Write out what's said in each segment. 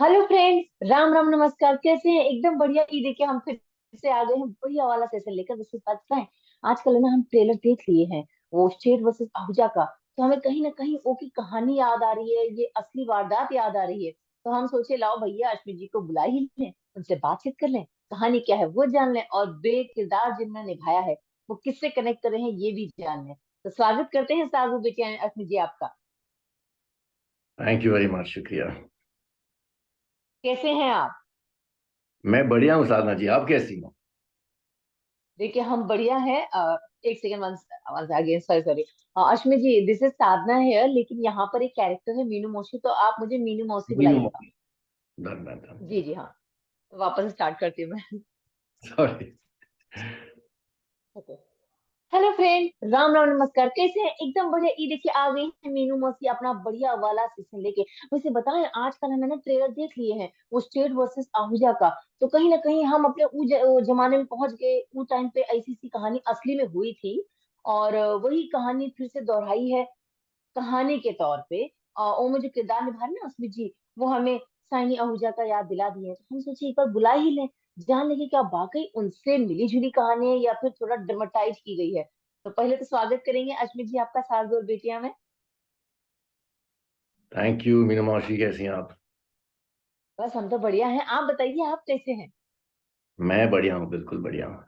Hello friends, Ram Ram नमस्कार। कैसे हैं? एकदम बढ़िया। ई देखिए, हम फिर से आ गए हैं बढ़िया वाला सेशन लेकर। वैसे बात है, आजकल है ना, हम ट्रेलर देख लिए हैं वो स्टेट वर्सेस आहूजा का। तो हमें कहीं ना कहीं वो की कहानी याद आ रही है, ये असली वारदात याद आ रही है। तो हम सोचे लाओ भैया अश्विन जी को बुला ही लें, उनसे बातचीत कर लें, कहानी क्या है वो जान लें, और बे किरदार जिन्होंने निभाया है वो किससे कनेक्ट कर रहे हैं ये भी जान लें। तो स्वागत करते हैं सागू बेटिया अश्विन जी आपका। थैंक यू वेरी मच, शुक्रिया। कैसे हैं आप? मैं बढ़िया हूँ साधना जी, आप कैसी हो? देखिए हम बढ़िया है। एक second, one one again, sorry sorry. Ashmi ji, this is Sadhana है, लेकिन यहाँ पर एक कैरेक्टर है मीनू मौसी, तो आप मुझे मीनू मौसी मीनू बुलाइएगा। मौसी। Done done done. जी जी हाँ। वापस स्टार्ट करती हूँ मैं। Sorry. Okay. Hello friend, Ram Ram नमस्कार। कैसे हैं? एकदम बढ़िया। ये देखिए आ गई है मीनू मौसी अपना बढ़िया वाला सेशन लेके। वैसे बताएं, आज कल मैंने ट्रेलर देख लिए हैं वो स्टेट वर्सेस आहूजा का। तो कहीं ना कहीं हम अपने वो जमाने में पहुंच गए। वो टाइम पे ऐसी सी कहानी असली में हुई थी, और वही कहानी फिर से दोहराई है कहानी के तौर पे। वो में जो किरदार निभा रहे हैं ना अस्मित जी, वो हमें साइनी आहूजा का याद दिला दिए हैं। तो हम सोचे एक बार बुला ही लें, जान लें कि क्या वाकई उनसे मिली जुली कहानी है या फिर थोड़ा ड्रामेटाइज की गई है। तो पहले तो स्वागत करेंगे अश्मित जी आपका सास और बेटिया में। थैंक यू मीनू मौसी, कैसी हैं आप? बस हम तो बढ़िया हैं, आप बताइए आप कैसे हैं? मैं बढ़िया हूँ, बिल्कुल बढ़िया हूँ।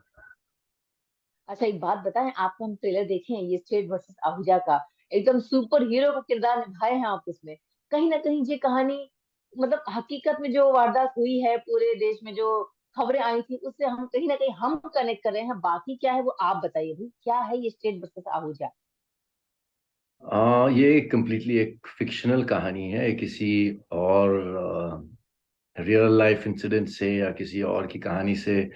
अच्छा एक बात बताएं, आपको हम ट्रेलर देखे हैं ये स्टेट वर्सेस आहूजा का। एकदम सुपर हीरो का किरदार निभाए हैं आप उसमें। कहीं ना कहीं ये कहानी मतलब हकीकत में जो वारदात हुई है पूरे देश में, जो खबरें आई थी, उससे हम कहीं ना कहीं हम कनेक्ट कर रहे हैं। बाकी क्या है वो आप बताइए भाई, क्या है ये स्टेट वर्सेस आहूजा? ये कम्प्लीटली एक फिक्शनल कहानी है, किसी और रियल लाइफ इंसिडेंट से या किसी और की कहानी से,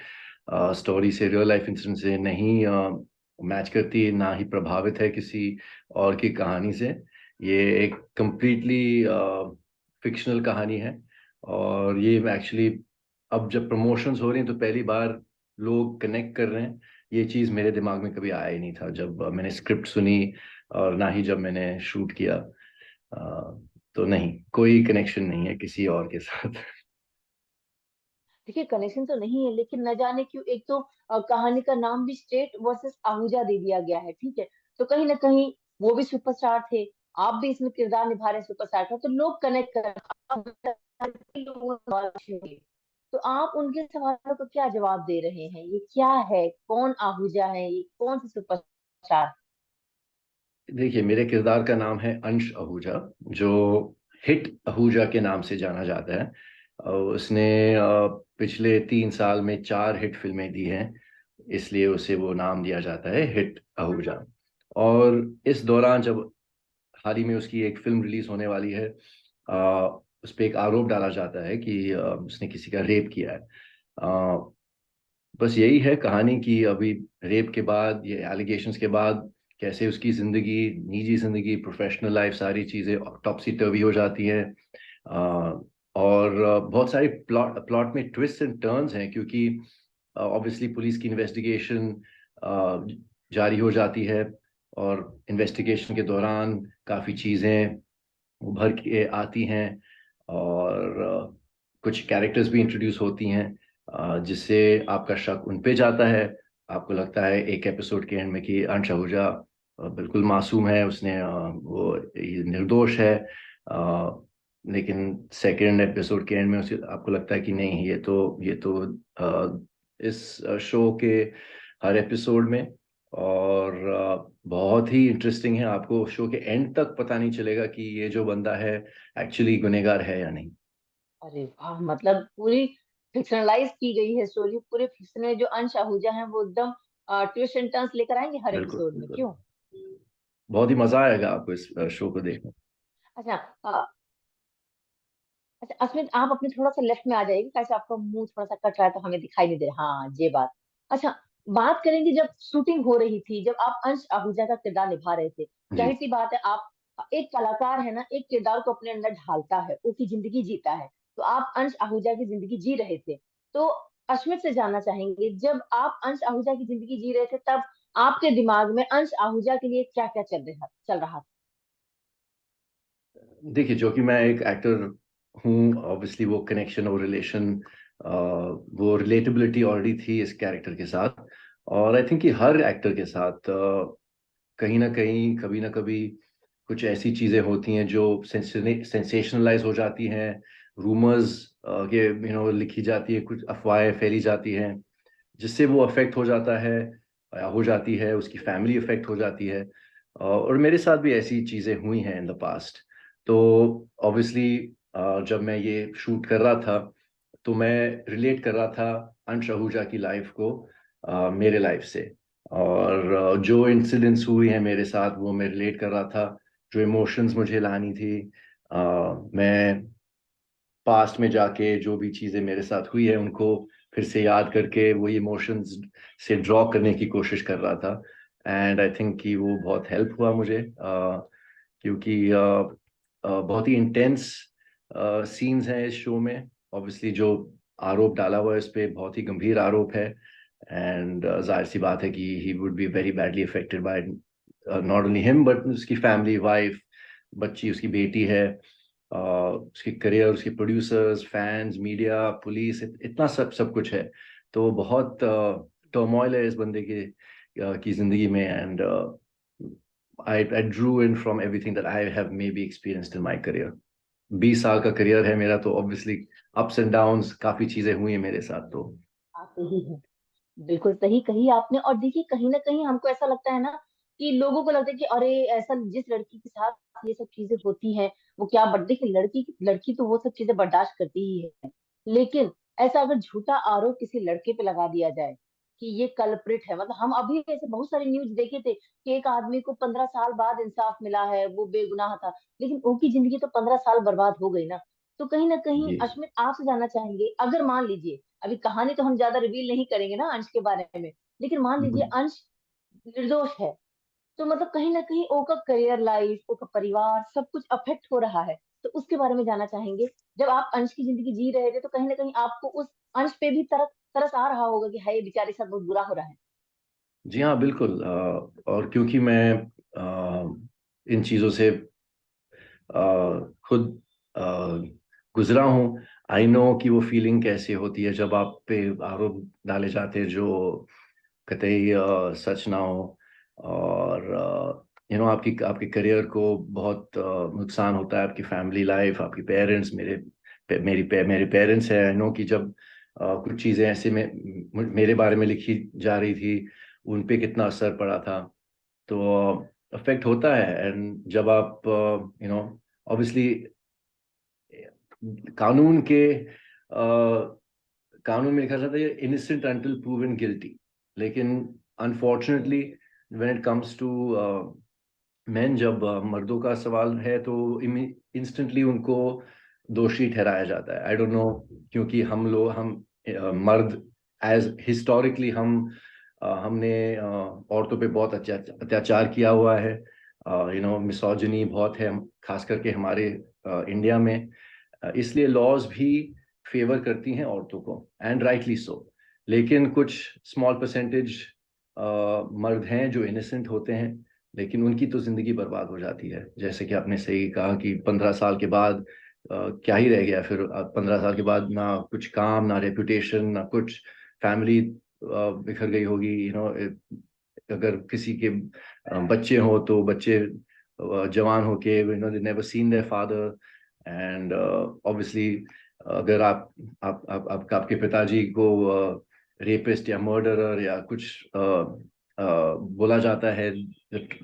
स्टोरी से, रियल लाइफ इंसिडेंट से नहीं मैच करती, ना ही प्रभावित है किसी और की कहानी से। ये एक कम्प्लीटली फिक्शनल कहानी है। और ये एक्चुअली अब जब प्रमोशंस हो रही हैं तो पहली बार लोग कनेक्ट कर रहे हैं। ये चीज़ मेरे दिमाग में कभी आया ही नहीं था जब मैंने स्क्रिप्ट सुनी, और ना ही जब मैंने शूट किया। तो नहीं, कोई कनेक्शन नहीं है किसी और के साथ। देखिए कनेक्शन तो नहीं है, लेकिन न जाने क्यों एक तो कहानी का नाम भी स्टेट वर्सेस आहूजा दे दिया गया है, ठीक है। तो कहीं ना कहीं वो भी सुपरस्टार थे, आप भी इसमें किरदार निभा रहे हैं सुपरस्टार का, तो लोग कनेक्ट कर तो आप उनके सवालों को क्या जवाब दे रहे हैं? ये क्या है, कौन आहूजा है, ये कौन सी सुपरस्टार? देखिए, मेरे किरदार का नाम है अंश आहूजा, जो हिट आहूजा के नाम से जाना जाता है। उसने पिछले 3 साल में 4 हिट फिल्में दी हैं, इसलिए उसे वो नाम दिया जाता है हिट आहूजा। और इस दौरान जब हाल ही में उसकी एक फिल्म रिलीज होने वाली है, उस पर एक आरोप डाला जाता है कि उसने किसी का रेप किया है। बस यही है कहानी की। अभी रेप के बाद, ये एलिगेशंस के बाद, कैसे उसकी जिंदगी, निजी जिंदगी, प्रोफेशनल लाइफ, सारी चीजें टॉपसी टर्वी हो जाती हैं। और बहुत सारी प्लॉट प्लॉट में ट्विस्ट एंड टर्न्स हैं, क्योंकि ऑब्वियसली पुलिस की इन्वेस्टिगेशन जारी हो जाती है। और इन्वेस्टिगेशन के दौरान काफ़ी चीज़ें उभर के आती हैं। और कुछ कैरेक्टर्स भी इंट्रोड्यूस होती हैं, जिससे आपका शक उन पे जाता है। आपको लगता है एक एपिसोड के एंड में कि अंश आहूजा बिल्कुल मासूम है, उसने वो ये निर्दोष है। अ, लेकिन सेकेंड एपिसोड के एंड में उसे आपको लगता है कि नहीं, ये तो इस शो के हर एपिसोड में। और बहुत ही इंटरेस्टिंग है, आपको शो के एंड तक पता नहीं चलेगा कि ये जो बंदा है एक्चुअली गुनहगार है या नहीं। अरे वाह, मतलब पूरी फिक्शनलाइज की गई है स्टोरी। पूरे फिक्शन में जो अंश आहूजा है वो एकदम ट्विस्ट एंड टर्न्स लेकर आएंगे हर बिल्कुल एपिसोड में, बिल्कुल। क्यों? बहुत ही मजा आएगा आपको इस शो को देखने। अच्छा। अच्छा अस्मित, आप अपने थोड़ा सा लेफ्ट में आ जाइए, कैसे आपका मुंह थोड़ा सा कट रहा है तो हमें दिखाई नहीं दे रहा। हाँ ये बात। अच्छा, बात करेंगे जब शूटिंग हो रही थी, जब आप अंश आहूजा का किरदार निभा रहे थे, जी। जाहिर सी बात है आप एक कलाकार है ना, एक किरदार को अपने अंदर ढालता है, उसकी जिंदगी जीता है। तो आप अंश आहूजा की जिंदगी जी रहे थे। तो अश्मित से जानना चाहेंगे, जब आप अंश आहूजा की जिंदगी जी रहे थे, तब आपके दिमाग में अंश आहूजा के लिए क्या क्या चल रहा था? देखिए, जो कि मैं एक एक्टर हूँ, ऑब्वियसली वो कनेक्शन और रिलेशन, वो रिलेटेबिलिटी ऑलरेडी थी इस कैरेक्टर के साथ। और आई थिंक कि हर एक्टर के साथ कहीं ना कहीं कभी ना कभी कुछ ऐसी चीजें होती हैं जो सेंसेशनलाइज हो जाती हैं, रूमर्स के लिखी जाती है, कुछ अफवाहें फैली जाती हैं, जिससे वो अफेक्ट हो जाता है या हो जाती है, उसकी फैमिली अफेक्ट हो जाती है। और मेरे साथ भी ऐसी चीजें हुई हैं इन द पास्ट। तो ऑब्वियसली जब मैं ये शूट कर रहा था तो मैं रिलेट कर रहा था अंश आहूजा की लाइफ को मेरे लाइफ से। और जो इंसिडेंट्स हुए हैं मेरे साथ वो मैं रिलेट कर रहा था, जो इमोशंस मुझे लानी थी। मैं पास्ट में जाके जो भी चीजें मेरे साथ हुई है उनको फिर से याद करके वही इमोशंस से ड्रॉ करने की कोशिश कर रहा था। एंड आई थिंक कि वो बहुत हेल्प हुआ मुझे, क्योंकि बहुत ही इंटेंस सीन्स हैं इस शो में। ऑब्वियसली जो आरोप डाला हुआ है इस पे बहुत ही गंभीर आरोप है। एंड जाहिर सी बात है कि he would be very badly affected by not only him but उसकी फैमिली, वाइफ, बच्ची, उसकी बेटी है, उसकी करियर, उसके प्रोड्यूसर्स, फैंस, मीडिया, पुलिस, इतना सब सब कुछ है। तो बहुत टर्मोइल है इस बंदे की जिंदगी में। And I drew in from everything that I have may be experienced in my career. 20 साल का करियर है मेरा, तो ऑब्वियसली अप्स एंड डाउन्स काफी चीजें हुई हैं मेरे साथ तो। आते ही है। बिल्कुल सही कही आपने। और देखिए कहीं ना कहीं हमको ऐसा लगता है ना कि लोगों को लगता है कि अरे ऐसा जिस लड़की के साथ ये सब चीजें होती हैं वो क्या बट देखिए लड़की लड़की तो वो सब चीजें बर्दाश्त करती ही है। लेकिन ऐसा अगर झूठा आरोप किसी लड़के पे लगा दिया जाए कि ये कल्प्रिट है, मतलब हम अभी ऐसे बहुत सारे न्यूज देखे थे कि एक आदमी को 15 साल बाद इंसाफ मिला है, वो बेगुनाह था, लेकिन उनकी जिंदगी तो 15 साल बर्बाद हो गई ना। तो कहीं ना कहीं जी अश्मित आपसे जानना चाहेंगे, अगर मान लीजिए, अभी कहानी तो हम ज्यादा रिवील नहीं करेंगे ना अंश के बारे में, लेकिन मान लीजिए अंश निर्दोष है, तो मतलब कहीं ना कहीं ओका करियर, लाइफ, ओका परिवार, सब कुछ अफेक्ट हो रहा है। तो उसके बारे में जानना चाहेंगे। जब आप अंश की जिंदगी जी रहे थे तो कहीं ना कहीं आपको उस अंश पे भी तरस आ रहा होगा कि हाय बेचारे साथ बहुत बुरा हो रहा है। जी हाँ बिल्कुल। और क्योंकि मैं इन चीज़ों से खुद गुजरा हूँ, आई नो कि वो फीलिंग कैसे होती है जब आप पे आरोप डाले जाते हैं जो कतई सच ना हो। और आपकी आपके करियर को बहुत नुकसान होता है, आपकी फैमिली लाइफ, आपके पेरेंट्स, मेरे पेरेंट्स हैं। आई नो कि जब कुछ चीज़ें ऐसे में मेरे बारे में लिखी जा रही थी उन पे कितना असर पड़ा था। तो अफेक्ट होता है। एंड जब आप ऑब्वियसली कानून के कानून में लिखा जाता है इनिसेंट अंटिल प्रूवन गिल्टी, लेकिन unfortunately when it comes to man, जब मर्दों का सवाल है तो इंस्टेंटली उनको दोषी ठहराया जाता है। आई डोंट नो, क्योंकि हम मर्द एज हिस्टोरिकली हमने औरतों पे बहुत अत्याचार किया हुआ है। मिसोजिनी बहुत है, खास करके हमारे इंडिया में। इसलिए लॉज भी फेवर करती हैं औरतों को, एंड राइटली सो। लेकिन कुछ स्मॉल परसेंटेज मर्द हैं जो इनोसेंट होते हैं, लेकिन उनकी तो जिंदगी बर्बाद हो जाती है। जैसे कि आपने सही कहा कि 15 साल के बाद क्या ही रह गया फिर। 15 साल के बाद ना कुछ काम, ना रेपुटेशन, ना कुछ। फैमिली बिखर गई होगी। अगर किसी के बच्चे हो तो बच्चे जवान होके they never seen their father. And obviously अगर आपके पिताजी को रेपिस्ट या मर्डरर या कुछ बोला जाता है,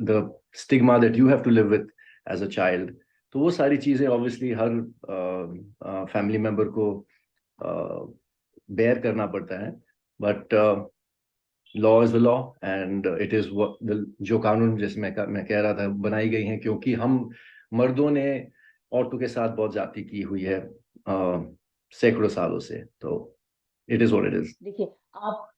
the stigma that you have to live with as a child, तो वो सारी चीजें ऑब्वियसली हर फैमिली मेंबर को बेयर करना पड़ता है। But law is the law, and it is जो कानून, जैसे मैं कह रहा था, बनाई गई हैं क्योंकि हम मर्दों ने औरतों के साथ बहुत ज्यादती की हुई है सैकड़ों सालों से। तो it is what it is. देखिए आप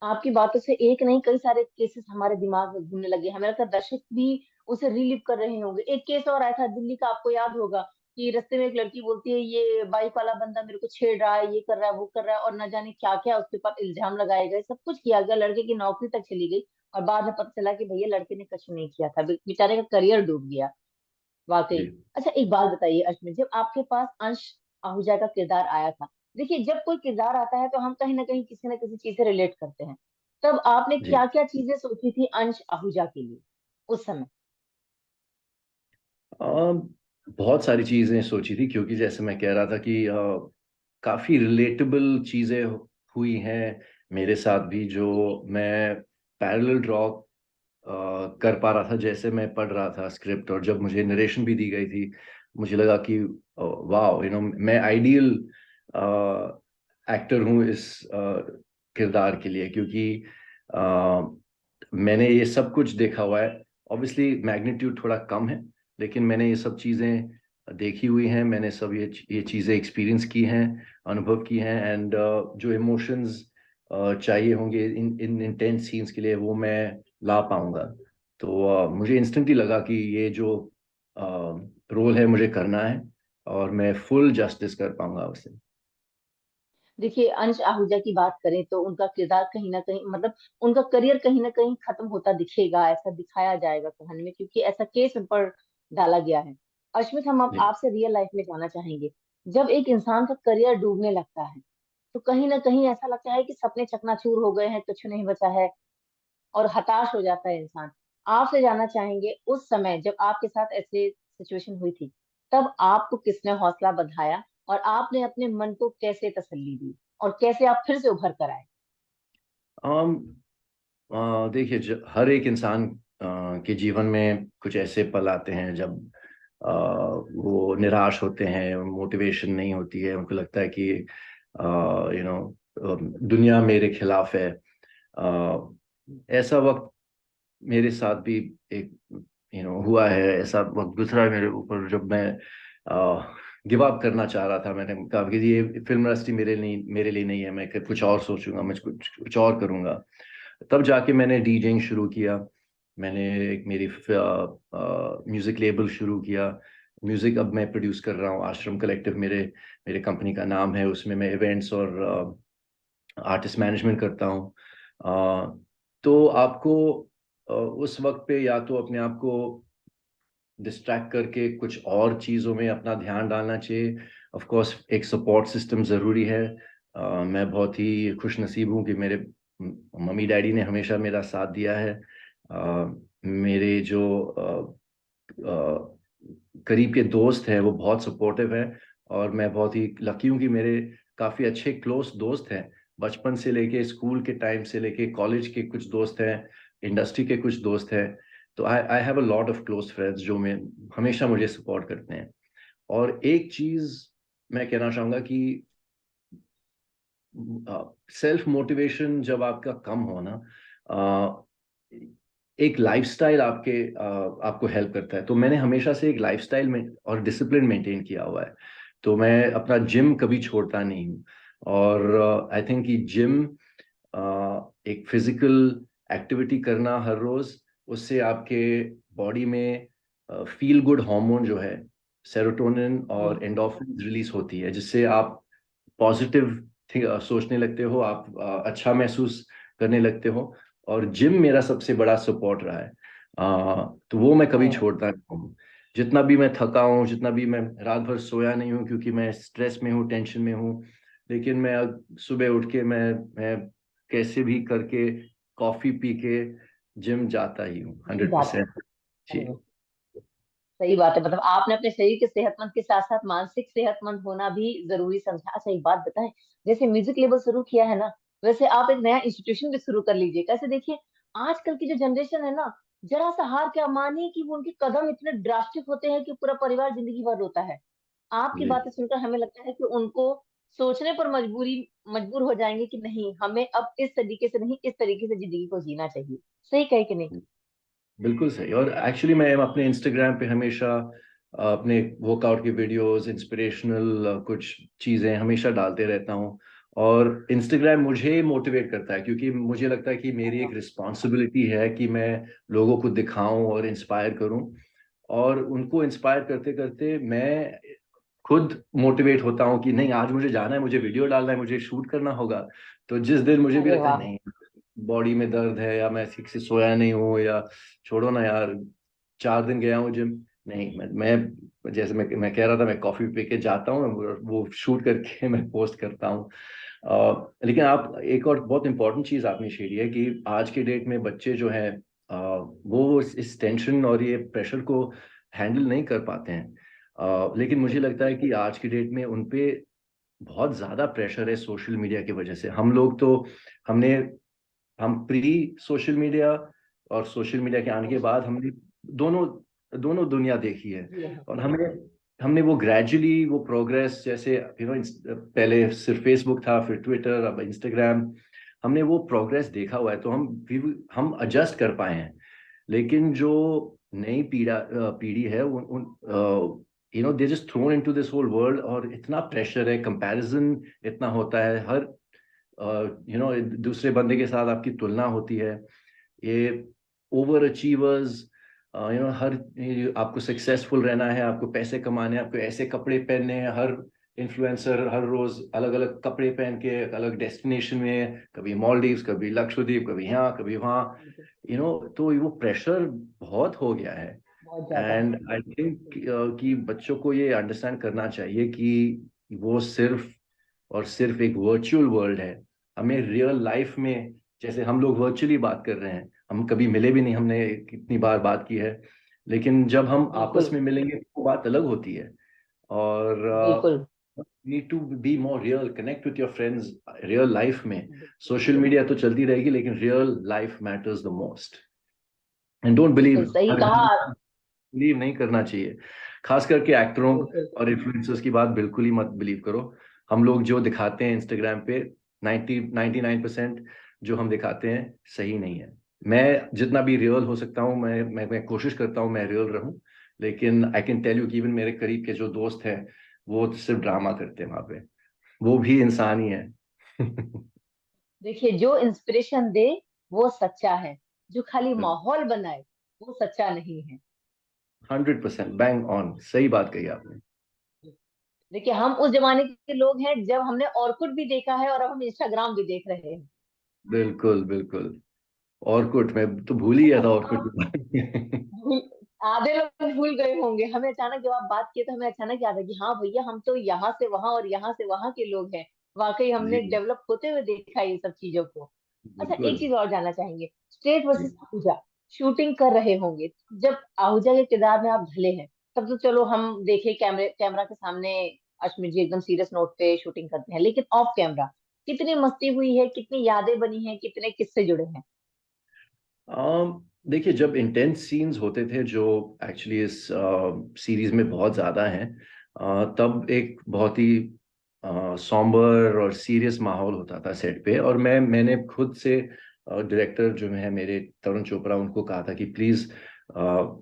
आपकी बातों से एक नहीं कई सारे केसेस हमारे दिमाग में घूमने लगे, हमें लगता है दर्शक भी उसे रिलीव कर रहे होंगे। एक केस और आया था दिल्ली का, आपको याद होगा कि रास्ते में एक लड़की बोलती है ये बाइक वाला बंदा मेरे को छेड़ रहा है, ये कर रहा है, वो कर रहा है, और न जाने क्या क्या उसके ऊपर इल्जाम लगाए गए, सब कुछ किया गया, लड़के की नौकरी तक चली गई। और बाद में पता चला कि भैया लड़के ने कुछ नहीं किया था, बेचारे का करियर डूब गया। वाकई। जी अच्छा एक बात बताइए अश्मित, जब आपके पास अंश आहूजा का किरदार आया था। देखिए, जब कोई किरदार आता है तो हम कहीं ना किसी चीज से रिलेट करते हैं। तब आपने जी। क्या क्या चीजें सोची थी अंश आहूजा के लिए उस समय? बहुत सारी चीजें सोची थी, क्योंकि जैसे मैं कह रहा था कि काफी रिलेटेबल चीजें हुई हैं मेरे साथ भी, जो मैं पैरेलल ड्रॉ कर पा रहा था जैसे मैं पढ़ रहा था स्क्रिप्ट, और जब मुझे नरेशन भी दी गई थी मुझे लगा कि वाह, मैं आइडियल एक्टर हूँ इस किरदार के लिए, क्योंकि मैंने ये सब कुछ देखा हुआ है। ऑब्वियसली मैग्नीट्यूड थोड़ा कम है, लेकिन मैंने ये सब चीज़ें देखी हुई हैं, मैंने सब ये चीज़ें एक्सपीरियंस की हैं, अनुभव की हैं, एंड जो इमोशंस चाहिए होंगे इन इन इंटेंस सीन्स के लिए वो मैं ला पाऊंगा। तो मुझे इंस्टेंटली लगा कि ये जो रोल है मुझे करना है, और मैं फुल जस्टिस कर पाऊंगा उसे। देखिए, अंश आहूजा की बात करें तो उनका किरदार कहीं ना कहीं, मतलब उनका करियर कहीं ना कहीं खत्म होता दिखेगा, ऐसा दिखाया जाएगा कहानी में, क्योंकि ऐसा केस उन पर डाला गया है। अश्मित, हम अब जी। आपसे रियल लाइफ में जानना चाहेंगे, जब एक इंसान का करियर डूबने लगता है तो कहीं ना कहीं ऐसा लगता है कि सपने चकनाचूर हो गए हैं, कुछ नहीं बचा है, और हताश हो जाता है इंसान। आपसे जानना चाहेंगे, उस समय जब आपके साथ ऐसे सिचुएशन हुई थी, तब आपको किसने हौसला बढ़ाया और आपने अपने मन को कैसे तसल्ली दी और कैसे आप फिर से उभर कर आए? um, देखिए, हर एक इंसान के जीवन में कुछ ऐसे पल आते हैं जब वो निराश होते हैं, मोटिवेशन नहीं होती है, उनको लगता है कि दुनिया मेरे खिलाफ है। ऐसा वक्त मेरे साथ भी एक हुआ है, ऐसा वक्त गुजरा है मेरे ऊपर जब मैं गिव अप करना चाह रहा था। मैंने कहा कि ये फिल्म इंडस्ट्री मेरे लिए नहीं है, मैं कुछ और सोचूंगा, मैं कुछ और करूंगा। तब जाके मैंने डीजेइंग शुरू किया, मैंने एक मेरी म्यूजिक लेबल शुरू किया। म्यूजिक अब मैं प्रोड्यूस कर रहा हूँ, आश्रम कलेक्टिव मेरे मेरे कंपनी का नाम है, उसमें मैं इवेंट्स और आर्टिस्ट मैनेजमेंट करता हूँ। तो आपको उस वक्त पे या तो अपने आप को डिस्ट्रैक्ट करके कुछ और चीज़ों में अपना ध्यान डालना चाहिए। ऑफ कोर्स एक सपोर्ट सिस्टम ज़रूरी है। मैं बहुत ही खुश नसीब हूँ कि मेरे मम्मी डैडी ने हमेशा मेरा साथ दिया है। मेरे जो करीब के दोस्त हैं वो बहुत सपोर्टिव हैं, और मैं बहुत ही लकी हूँ कि मेरे काफ़ी अच्छे क्लोज दोस्त हैं। बचपन से लेके, स्कूल के टाइम से लेके, कॉलेज के कुछ दोस्त हैं, इंडस्ट्री के कुछ दोस्त हैं। तो I I have a lot of close friends जो मैं हमेशा मुझे सपोर्ट करते हैं। और एक चीज मैं कहना चाहूंगा कि सेल्फ मोटिवेशन जब आपका कम हो ना, अ, एक लाइफस्टाइल आपको हेल्प करता है। तो मैंने हमेशा से एक लाइफस्टाइल में और डिसिप्लिन मेंटेन किया हुआ है। तो मैं अपना जिम कभी छोड़ता नहीं हूँ, और आई थिंक कि जिम एक फिजिकल एक्टिविटी करना हर रोज, उससे आपके बॉडी में फील गुड हार्मोन जो है, सेरोटोनिन जी। और एंडोर्फिन रिलीज होती है, जिससे आप पॉजिटिव सोचने लगते हो, आप अच्छा महसूस करने लगते हो। और जिम मेरा सबसे बड़ा सपोर्ट रहा है। तो वो मैं कभी हाँ। छोड़ता नहीं हूँ। जितना भी मैं थका हूँ, जितना भी मैं रात भर सोया नहीं हूँ क्योंकि मैं स्ट्रेस में हूँ, टेंशन में हूँ, लेकिन मैं अब सुबह उठ के मैं कैसे भी करके कॉफी पी के जिम जाता ही हूँ, जी, हंड्रेड जाते हैं। परसेंट जी। अरे, सही बात है, मतलब आपने अपने शरीर के सेहतमंद के साथ साथ मानसिक सेहतमंद होना भी जरूरी समझा। अच्छा, एक बात बताएं, जैसे म्यूजिक लेबल शुरू किया है ना, वैसे आप एक नया इंस्टीट्यूशन भी शुरू कर लीजिए। कैसे? देखिए, आजकल की जो जनरेशन है ना, जरा सा हार क्या मानिए कि वो उनके कदम इतने ड्रास्टिक होते हैं कि पूरा परिवार जिंदगी भर रोता है। आपकी जी। बातें सुनकर हमें लगता है कि उनको सोचने पर मजबूर हो जाएंगे कि नहीं, हमें अब इस तरीके से नहीं, इस तरीके से जिंदगी को जीना चाहिए। सही कहे कि नहीं? बिल्कुल सही। और एक्चुअली मैं अपने इंस्टाग्राम पे हमेशा अपने वर्कआउट की वीडियोस, इंस्पिरेशनल कुछ चीज़ें हमेशा डालते रहता हूँ। और इंस्टाग्राम मुझे मोटिवेट करता है, क्योंकि मुझे लगता है कि मेरी हाँ। एक रिस्पॉन्सिबिलिटी है कि मैं लोगों को दिखाऊं और इंस्पायर करूं। और उनको इंस्पायर करते करते मैं खुद मोटिवेट होता हूँ कि नहीं, आज मुझे जाना है, मुझे वीडियो डालना है, मुझे शूट करना होगा। तो जिस दिन मुझे भी अरे लगता है वाह। नहीं, बॉडी में दर्द है या मैं ठीक से सोया नहीं हूँ, या छोड़ो ना यार, 4 दिन गया हूँ जिम, नहीं, मैं जैसे मैं कह रहा था, मैं कॉफी पी के जाता हूँ, वो शूट करके मैं पोस्ट करता हूँ। लेकिन आप एक और बहुत इंपॉर्टेंट चीज आपने छेड़ी है कि आज के डेट में बच्चे जो हैं, वो इस टेंशन और ये प्रेशर को हैंडल नहीं कर पाते हैं। लेकिन मुझे लगता है कि आज की डेट में उनपे बहुत ज्यादा प्रेशर है सोशल मीडिया की वजह से। हम लोग तो हमने हम प्री सोशल मीडिया और सोशल मीडिया के आने के बाद हमने दोनों दोनों दुनिया देखी है। जी हाँ। और हमने हमने वो ग्रेजुअली वो प्रोग्रेस, जैसे पहले सिर्फ फेसबुक था, फिर ट्विटर, अब इंस्टाग्राम, हमने वो प्रोग्रेस देखा हुआ है, तो हम एडजस्ट कर पाए हैं। लेकिन जो नई पीढ़ी है, उन उन they just thrown into this whole world, और इतना प्रेशर है, कंपैरिजन इतना होता है, हर दूसरे बंदे के साथ आपकी तुलना होती है। ये ओवर अचीवर्स, हर आपको सक्सेसफुल रहना है, आपको पैसे कमाने हैं, आपको ऐसे कपड़े पहनने हैं, हर इन्फ्लुएंसर हर रोज अलग अलग कपड़े पहन के अलग डेस्टिनेशन में, कभी मॉलडीव्स, कभी लक्षद्वीप, कभी यहाँ कभी वहाँ, बिल्कुल। तो वो प्रेशर बहुत हो गया है। बहुत ज्यादा। एंड आई थिंक कि बच्चों को ये अंडरस्टैंड करना चाहिए कि वो सिर्फ और सिर्फ एक वर्चुअल वर्ल्ड है। हमें रियल लाइफ में, जैसे हम लोग वर्चुअली बात कर रहे हैं, हम कभी मिले भी नहीं, हमने कितनी बार बात की है, लेकिन जब हम आपस बिल्कुल। में मिलेंगे तो बात अलग होती है। और बिल्कुल। Need to be more real, connect with your friends real life में। सोशल मीडिया तो चलती रहेगी, लेकिन real life matters the most. And don't believe, बिल्कुल सही कहा। बिलीव नहीं करना चाहिए, खास करके एक्टरों बिल्कुल। और इन्फ्लुएंसर्स की बात बिल्कुल ही मत बिलीव करो। हम लोग जो दिखाते हैं इंस्टाग्राम पे, 99% जो हम दिखाते हैं सही नहीं है। मैं जितना भी रियल हो सकता हूँ, मैं कोशिश करता हूँ मैं रियल रहूं, लेकिन आई कैन टेल यू कि इवन मेरे करीब के जो दोस्त हैं, वो तो सिर्फ ड्रामा करते हैं वहां पे, वो भी इंसान ही है। देखिए, जो इंस्पिरेशन दे वो सच्चा है, जो खाली बिल्कुल, माहौल बनाए वो सच्चा नहीं है। 100% बैंग ऑन, सही बात कही आपने। देखिए, हम उस जमाने के लोग हैं जब हमने ऑर्कुट भी देखा है और अब हम इंस्टाग्राम भी देख रहे हैं। बिल्कुल बिल्कुल। ऑर्कुट, मैं तो भूल ही गया अच्छा, था ऑर्कुट अब के बारे में। आधे लोग भूल गए होंगे। हमें अचानक जब आप बात किए तो हमें अचानक याद है कि हाँ भैया, हम तो यहाँ से वहां और यहाँ से वहां के लोग हैं। वाकई हमने जी, डेवलप होते हुए देखा है ये सब चीजों को। अच्छा, एक बिल्कुल। चीज और जानना चाहेंगे। स्ट्रेट जी, वर्सेस आहूजा शूटिंग कर रहे होंगे, जब आहूजा के किरदार में आप ढले हैं, तब तो चलो हम देखे कैमरा के सामने अश्मित जी एकदम सीरियस नोट पे शूटिंग करते हैं, लेकिन ऑफ कैमरा कितनी मस्ती हुई है, कितनी यादें बनी हैं, कितने किस्से जुड़े हैं। देखिए, जब इंटेंस सीन्स होते थे, जो एक्चुअली इस सीरीज में बहुत ज़्यादा हैं, तब एक बहुत ही सॉम्बर और सीरियस माहौल होता था सेट पे। और मैंने खुद से डायरेक्टर जो है मेरे, तरुण चोपड़ा, उनको कहा था कि प्लीज़,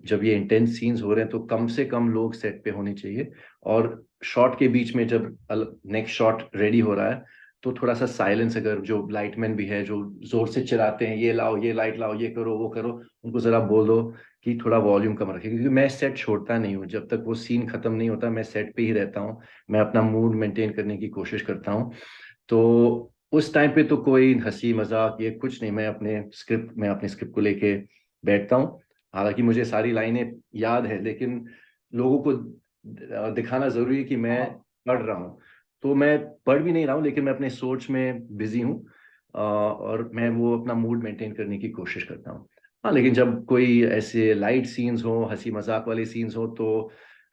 जब ये इंटेंस सीन्स हो रहे हैं तो कम से कम लोग सेट पे होने चाहिए। और शॉट के बीच में जब नेक्स्ट शॉट रेडी हो रहा है, तो थोड़ा सा साइलेंस, अगर जो लाइटमैन भी है जो जोर से चिल्लाते हैं, ये लाओ, ये लाइट लाओ, ये करो, वो करो, उनको जरा बोल दो कि थोड़ा वॉल्यूम कम रखें, क्योंकि मैं सेट छोड़ता नहीं हूँ। जब तक वो सीन खत्म नहीं होता, मैं सेट पे ही रहता हूँ। मैं अपना मूड मेंटेन करने की कोशिश करता हूँ। तो उस टाइम पे तो कोई हंसी मजाक ये कुछ नहीं, मैं अपने स्क्रिप्ट को लेके बैठता हूँ। हालांकि मुझे सारी लाइनें याद है, लेकिन लोगों को दिखाना जरूरी है कि मैं हाँ। पढ़ रहा हूँ। तो मैं पढ़ भी नहीं रहा हूँ, लेकिन मैं अपने सोच में बिजी हूँ। और मैं वो अपना मूड मेंटेन करने की कोशिश करता हूँ। हाँ, लेकिन जब कोई ऐसे लाइट सीन्स हो, हंसी मजाक वाले सीन्स हो, तो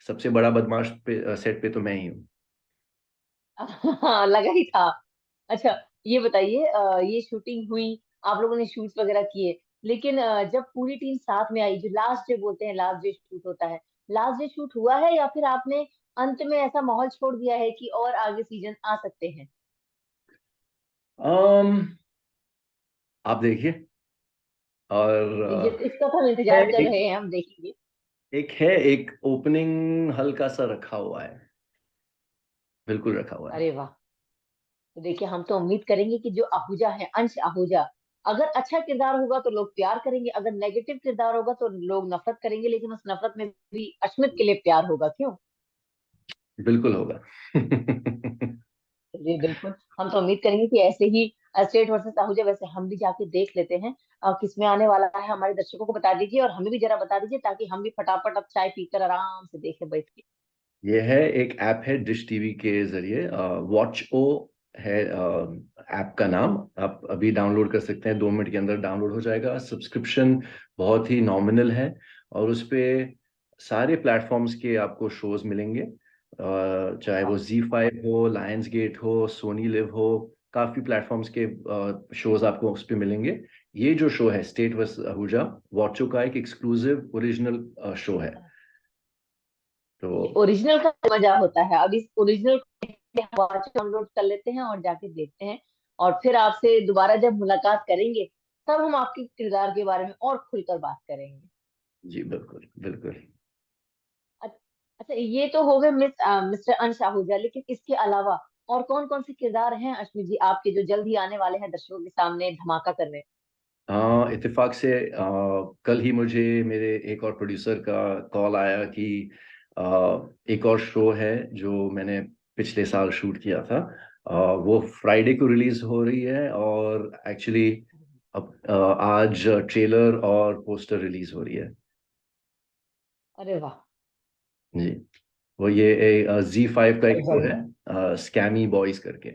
सबसे बड़ा बदमाश पे सेट पे तो मैं ही हूँ। हाँ, लगा ही था। अच्छा, ये बताइए, ये शूटिंग हुई, आप लोगों ने शूट्स वगैरह किए, लेकिन जब पूरी टीम साथ में आई, जो लास्ट डे बोलते हैं, लास्ट डे शूट होता है, लास्ट डे शूट हुआ है या फिर आपने अंत में ऐसा माहौल छोड़ दिया है कि और आगे सीजन आ सकते हैं। अम आप देखिए। और ये इसका तो हम है इंतजार कर एक रहे हैं, हम देखेंगे। एक ओपनिंग हल्का सा रखा हुआ है, बिल्कुल रखा हुआ है। अरे वाह। तो देखिए, हम तो उम्मीद करेंगे कि जो आहूजा है, अंश आहूजा, अगर अच्छा किरदार होगा तो लोग प्यार करेंगे, अगर नेगेटिव किरदार होगा तो लोग नफरत करेंगे, लेकिन उस नफरत में भी अश्मित के लिए प्यार होगा, क्यों। बिल्कुल होगा। जी बिल्कुल, हम तो उम्मीद करेंगे कि ऐसे ही स्टेट वर्सेस आहूजा वैसे हम भी जाके देख लेते हैं किसमें आने वाला है। हमारे दर्शकों को बता दीजिए और हमें भी जरा बता दीजिए, ताकि हम भी फटाफट अब चाय पीकर आराम से देखें बैठ के। ये है, एक ऐप है डिश टीवी के जरिए, वॉच ओ है ऐप का नाम। आप अभी डाउनलोड कर सकते हैं, 2 मिनट के अंदर डाउनलोड हो जाएगा। सब्सक्रिप्शन बहुत ही नॉमिनल है, और उस पे सारे प्लेटफॉर्म्स के आपको शोज मिलेंगे। चाहे वो वाह। Z5 हो, लायंस गेट हो, सोनी लिव हो, काफी प्लेटफॉर्म्स के शोज आपको उस पे मिलेंगे। ये जो शो है स्टेट वर्स आहूजा, वॉचो का एक एक्सक्लूसिव ओरिजिनल शो है। तो ओरिजिनल का मजा होता है। अब इस ओरिजिनल को डाउनलोड कर लेते हैं और जाके देखते हैं, और फिर आपसे दोबारा जब मुलाकात करेंगे तब हम आपके किरदार के बारे में और खुलकर बात करेंगे। जी बिल्कुल बिल्कुल। अ- अच्छा, ये तो हो गए मिस्टर अंश आहूजा, लेकिन इसके अलावा और कौन कौन से किरदार हैं अश्मी जी आपके, जो जल्द ही आने वाले हैं दर्शकों के सामने धमाका करने? इत्तेफाक से कल ही मुझे मेरे एक और प्रोड्यूसर का कॉल आया कि एक और शो है जो मैंने पिछले साल शूट किया था, वो फ्राइडे को रिलीज हो रही है। और एक्चुअली अब आज ट्रेलर और पोस्टर रिलीज हो रही है। अरे वाह। जी, वो ये Z5 का एक बहुत शो बढ़िया। है, स्कैमी बॉयज करके।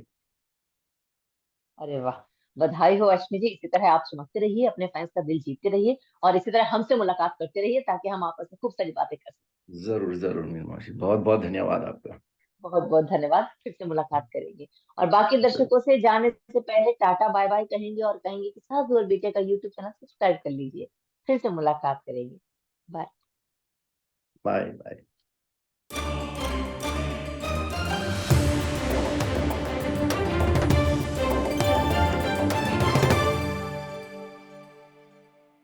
अरे वाह, बधाई हो अश्मी जी। इसी तरह आप चमकते रहिए, अपने फैंस का दिल जीतते रहिए, और इसी तरह हमसे मुलाकात करते रहिए, ताकि हम आपस में खूब सारी बातें कर सकें। जरूर जरूर मीनू मासी, बहुत बहुत धन्यवाद आपका। बहुत बहुत धन्यवाद, फिर से मुलाकात करेंगे। और बाकी दर्शकों से जाने से पहले टाटा बाय बाय कहेंगे, और कहेंगे कि सास और बेटे का यूट्यूब चैनल सब्सक्राइब कर लीजिए। फिर से मुलाकात करेंगे। बाय। Bye bye.